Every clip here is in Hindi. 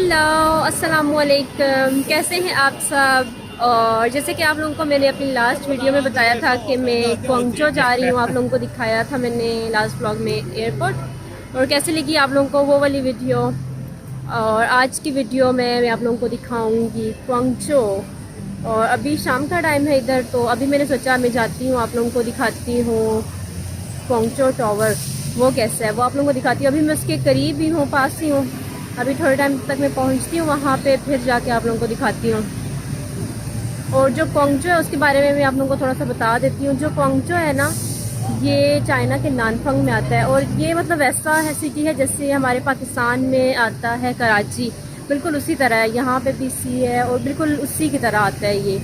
हेलो अस्सलाम वालेकुम, कैसे हैं आप सब। और जैसे कि आप लोगों को मैंने अपनी लास्ट वीडियो में बताया था कि मैं क्वांगचो जा रही हूँ, आप लोगों को दिखाया था मैंने लास्ट व्लॉग में एयरपोर्ट। और कैसे लगी आप लोगों को वो वाली वीडियो। और आज की वीडियो में मैं आप लोगों को दिखाऊंगी क्वांगचो। और अभी शाम का टाइम है इधर, तो अभी मैंने सोचा मैं जाती हूँ, आप लोगों को दिखाती हूँ क्वांगचो टावर वो कैसा है, वो आप लोगों को दिखाती हूँ। अभी मैं उसके करीब ही हूँ, पास ही हूँ। अभी थोड़े टाइम तक मैं पहुँचती हूँ वहाँ पे, फिर जाके आप लोगों को दिखाती हूँ। और जो क्वांगचो है उसके बारे में मैं आप लोगों को थोड़ा सा बता देती हूँ। जो क्वांगचो है ना, ये चाइना के नानफंग में आता है। और ये मतलब ऐसा है सिटी है जैसे हमारे पाकिस्तान में आता है कराची, बिल्कुल उसी तरह है। यहाँ पे भी सी है और बिल्कुल उसी की तरह आता है ये।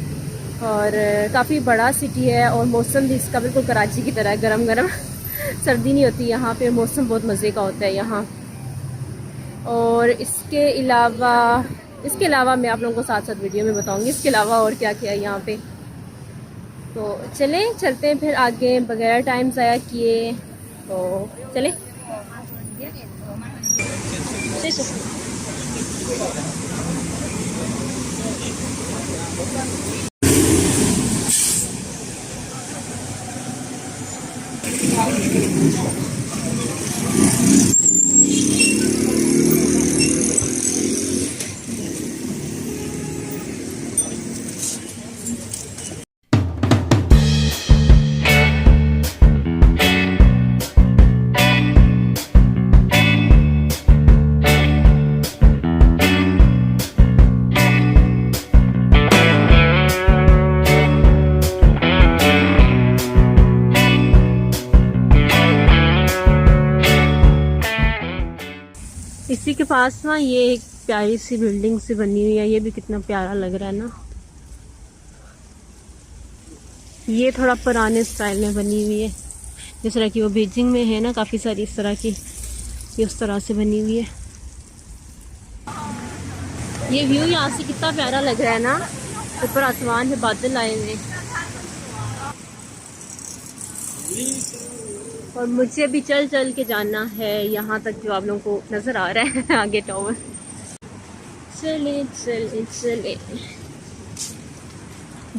और काफ़ी बड़ा सिटी है और मौसम भी इसका बिल्कुल कराची की तरह है, गरम गरम सर्दी नहीं होती यहाँ पे, मौसम बहुत मज़े का होता है यहाँ। और इसके अलावा मैं आप लोगों को साथ साथ वीडियो में बताऊंगी इसके अलावा और क्या क्या है यहाँ पे। तो चलते हैं फिर आगे बगैर टाइम ज़ाया किए। तो चले। इसी के पास ना ये एक प्यारी सी बिल्डिंग सी बनी हुई है, ये भी कितना प्यारा लग रहा है ना। ये थोड़ा पुराने स्टाइल में बनी हुई है, जिस तरह की वो बीजिंग में है ना, काफ़ी सारी इस तरह की, ये उस तरह से बनी हुई है। ये व्यू यहाँ से कितना प्यारा लग रहा है ना, ऊपर आसमान में बादल आए हुए। और मुझे भी चल चल के जाना है यहाँ तक, जो आप लोगों को नज़र आ रहा है आगे टावर। चले चले चले।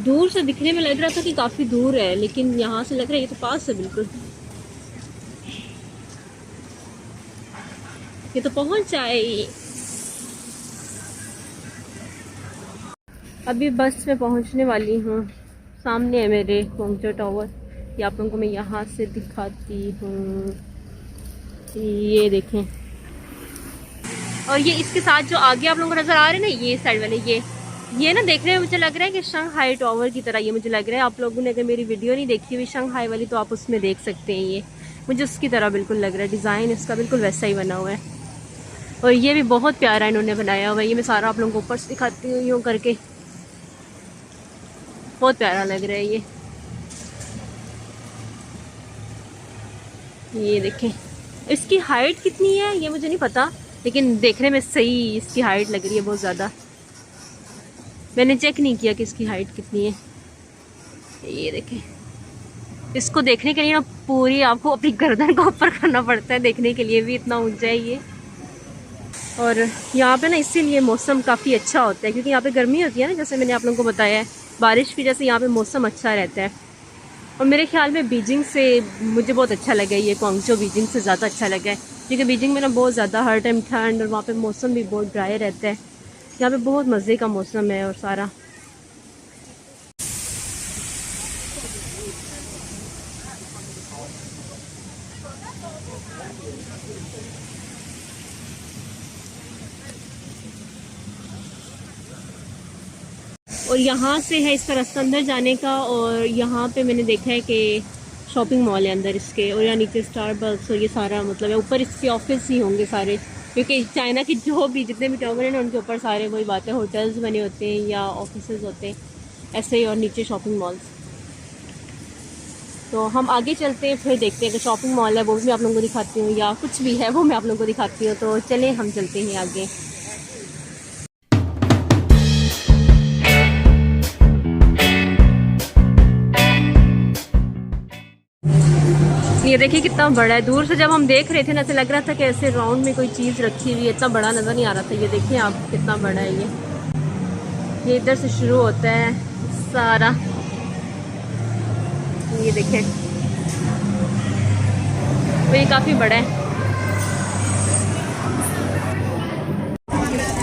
दूर से दिखने में लग रहा था कि काफ़ी दूर है, लेकिन यहाँ से लग रहा है ये तो पास है बिल्कुल। ये तो पहुँच जाए। अभी बस में पहुँचने वाली हूँ, सामने है मेरे क्वांगचो टावर। ये आप लोगों को मैं यहाँ से दिखाती हूँ, ये देखें। और ये इसके साथ जो आगे आप लोगों को नज़र आ रहे हैं ना, ये साइड वाले, ये ना देखने में मुझे लग रहा है कि शंघाई टावर की तरह ये मुझे लग रहा है। आप लोगों ने अगर मेरी वीडियो नहीं देखी हुई शंघाई वाली, तो आप उसमें देख सकते हैं। ये मुझे उसकी तरह बिल्कुल लग रहा है, डिज़ाइन इसका बिल्कुल वैसा ही बना हुआ है। और ये भी बहुत प्यारा इन्होंने बनाया हुआ है। ये मैं सारा आप लोगों को ऊपर से दिखाती हूँ यूँ करके, बहुत प्यारा लग रहा है ये देखें। इसकी हाइट कितनी है ये मुझे नहीं पता, लेकिन देखने में सही इसकी हाइट लग रही है बहुत ज़्यादा। मैंने चेक नहीं किया कि इसकी हाइट कितनी है। ये देखें, इसको देखने के लिए ना पूरी आपको अपनी गर्दन को ऊपर करना पड़ता है देखने के लिए, भी इतना ऊंचा है ये। और यहाँ पे ना इसीलिए मौसम काफ़ी अच्छा होता है, क्योंकि यहाँ पे गर्मी होती है ना, जैसे मैंने आप लोगों को बताया है। बारिश की वजह से यहाँ पे मौसम अच्छा रहता है। और मेरे ख्याल में बीजिंग से मुझे बहुत अच्छा लगा ये क्वांगचो, बीजिंग से ज़्यादा अच्छा लगा है। क्योंकि बीजिंग में ना बहुत ज़्यादा हर टाइम ठंड, और वहाँ पे मौसम भी बहुत ड्राई रहता है। यहाँ पे बहुत मज़े का मौसम है और सारा। और यहाँ से है इसका रास्ता अंदर जाने का। और यहाँ पे मैंने देखा है कि शॉपिंग मॉल है अंदर इसके, और यहाँ नीचे स्टारबक्स और ये सारा मतलब है। ऊपर इसके ऑफिस ही होंगे सारे, क्योंकि चाइना की जो भी जितने भी टावर हैं ना, उनके ऊपर सारे वही बातें, होटल्स बने होते हैं या ऑफिसेज होते हैं ऐसे ही। और नीचे शॉपिंग मॉल्स। तो हम आगे चलते हैं, फिर देखते हैं कि शॉपिंग मॉल है वो भी मैं आप लोगों को दिखाती हूँ, या कुछ भी है वो मैं आप लोगों को दिखाती हूँ। तो चलें हम चलते हैं आगे। ये ये देखिए कितना बड़ा है। दूर से जब हम देख रहे थे ना, तो लग रहा था कि ऐसे राउंड में कोई चीज़ रखी हुई है, इतना बड़ा नज़र नहीं आ रहा था। ये देखिए आप कितना बड़ा है ये इधर से शुरू होता है सारा। ये देखें, ये काफ़ी बड़ा है।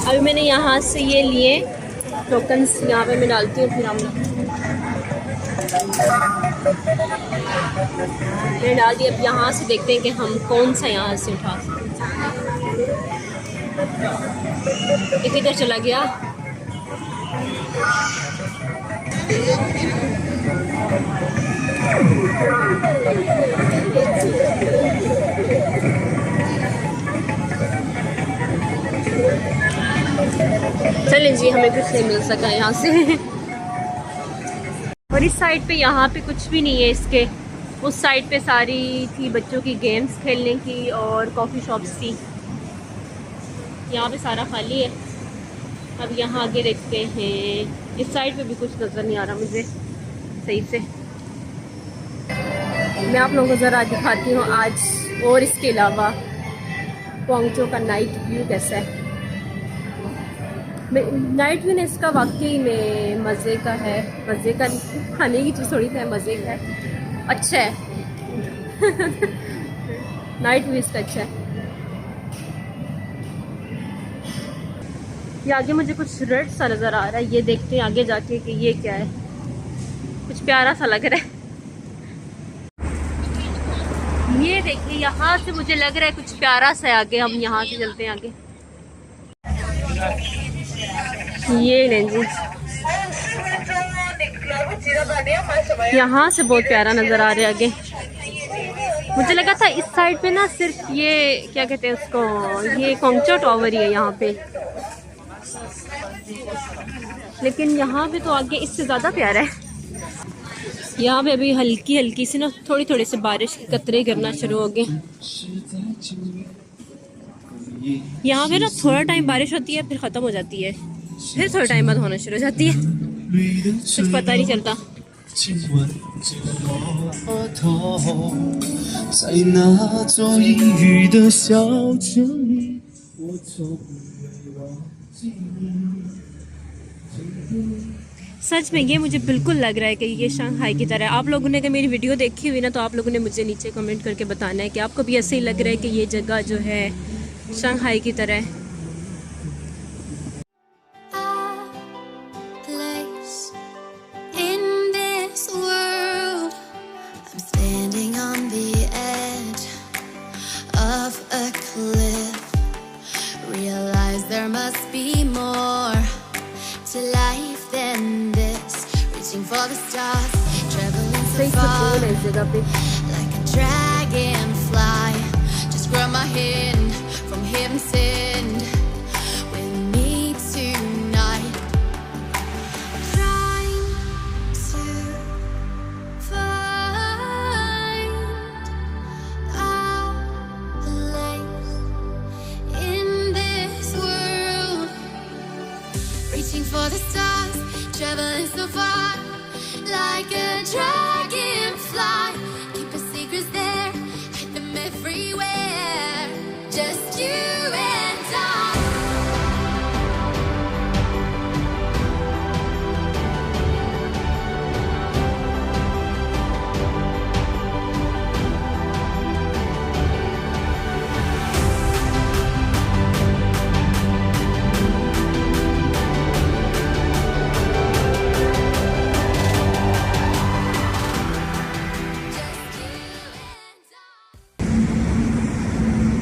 अभी मैंने यहाँ से ये लिए टोकन्स, यहाँ पे मैं डालती हूँ, फिर हम मैंने डाल दिया। अब यहाँ से देखते हैं कि हम कौन सा यहाँ से उठा सकते हैं। एक इधर चला गया। चलें जी, हमें कुछ नहीं मिल सका यहाँ से। और इस साइड पे यहाँ पे कुछ भी नहीं है इसके। उस साइड पे सारी थी बच्चों की गेम्स खेलने की और कॉफ़ी शॉप्स थी। यहाँ पे सारा खाली है। अब यहाँ आगे देखते हैं। इस साइड पे भी कुछ नज़र नहीं आ रहा मुझे सही से। मैं आप लोगों को ज़रा दिखाती हूँ आज और इसके अलावा क्वांगचो का नाइट व्यू कैसा है। नाइट व्यू इसका वाकई में मज़े का है। मज़े का खाने की चीज़ थोड़ी सा मज़े का है, अच्छा है। नाइट व्यू इसका अच्छा है। ये आगे मुझे कुछ रेड सा नज़र आ रहा है। ये देखते हैं आगे जाके कि ये क्या है। कुछ प्यारा सा लग रहा है। ये देखिए यहाँ से मुझे लग रहा है कुछ प्यारा सा है। आगे हम यहाँ से चलते हैं आगे। ये लें जी, यहाँ से बहुत प्यारा नज़र आ रहा है आगे। मुझे लगा था इस साइड पे ना सिर्फ ये क्या कहते हैं उसको, ये क्वांगचो टावर ही है यहाँ पे, लेकिन यहाँ पे तो आगे इससे ज़्यादा प्यारा है। यहाँ पे अभी हल्की हल्की सी ना थोड़ी थोड़ी सी बारिश के कतरे गिरना शुरू हो गए। यहाँ पे ना थोड़ा टाइम बारिश होती है, फिर ख़त्म हो जाती है, फिर थोड़ा टाइम बाद होना शुरू हो जाती है, कुछ पता नहीं चलता। सच में ये मुझे बिल्कुल लग रहा है कि ये शंघाई की तरह है। आप लोगों ने अगर मेरी वीडियो देखी हुई ना, तो आप लोगों ने मुझे नीचे कमेंट करके बताना है कि आपको भी ऐसे ही लग रहा है कि ये जगह जो है शंघाई की तरह है। सही सुकून है इस जगह पे। Like a dragonfly, just grab my hand from heaven send with me tonight. Trying to find our place in this world, reaching for the stars, traveling so far. Like a dragonfly, keep our secrets there, hide them everywhere. Just you and I.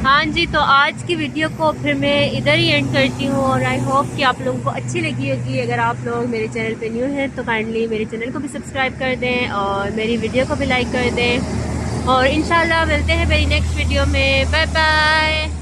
हाँ जी, तो आज की वीडियो को फिर मैं इधर ही एंड करती हूँ और आई होप कि आप लोगों को अच्छी लगी होगी। अगर आप लोग मेरे चैनल पे न्यू हैं तो काइंडली मेरे चैनल को भी सब्सक्राइब कर दें और मेरी वीडियो को भी लाइक कर दें। और इंशाल्लाह मिलते हैं मेरी नेक्स्ट वीडियो में। Bye bye.